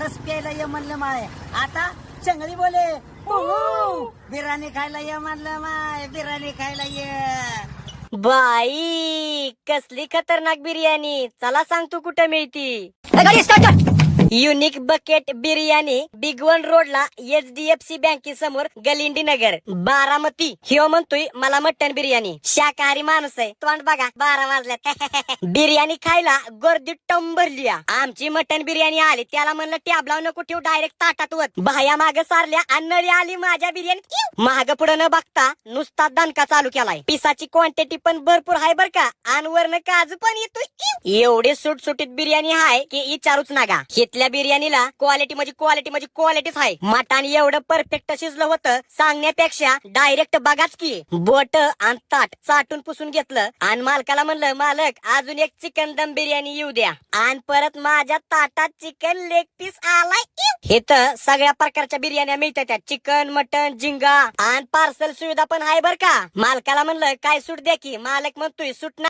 रस प्यायला ये म्हणलं माय, आता चंगळी बोले बिर्याणी खायला ये म्हणलं माय, बिर्याणी खायला ये. बाई कसली खतरनाक बिर्याणी, चला सांग तू कुठे मिळती. Unique bucket biryani big one रोडला HDFC बँके समोर गलिंडी नगर बारामती. ह्यो म्हणतोय मला मटन बिर्याणी, शाकाहारी माणूस आहे. तोंड बघा 12 वाजल्यात. बिर्याणी खायला गर्दी टम भरली. आमची मटन बिर्याणी आली, त्याला म्हणलं टॅबला नको ठेवू, डायरेक्ट ताटात वत. बाया माग सारल्या आणि नळी आली माझ्या बिर्याणीत. माग पुढे न बघता नुसता दणका चालू केलाय. पिसाची क्वांटिटी पण भरपूर आहे बर का, आणि वरनं काजू पण येतोय. एवढी सुटसुटीत बिर्याणी आहे की विचारूच नका. इथल्या बिर्याणीला क्वालिटी म्हणजे क्वालिटीच आहे. मटण एवढं परफेक्ट शिजलं होतं सांगण्यापेक्षा डायरेक्ट बघाच की. बोट आणि ताट चाटून पुसून घेतलं आणि मालकाला म्हणलं, मालक अजून एक चिकन दम बिर्याणी येऊ द्या. आणि परत माझ्या ताटात चिकन लेग पीस आलाय. इथं सगळ्या प्रकारच्या बिर्याण्या मिळतात, चिकन मटन झिंगा, आणि पार्सल सुविधा पण आहे बर का. मालकाला म्हणलं काय सूट द्या की, मालक म्हणतोय सूट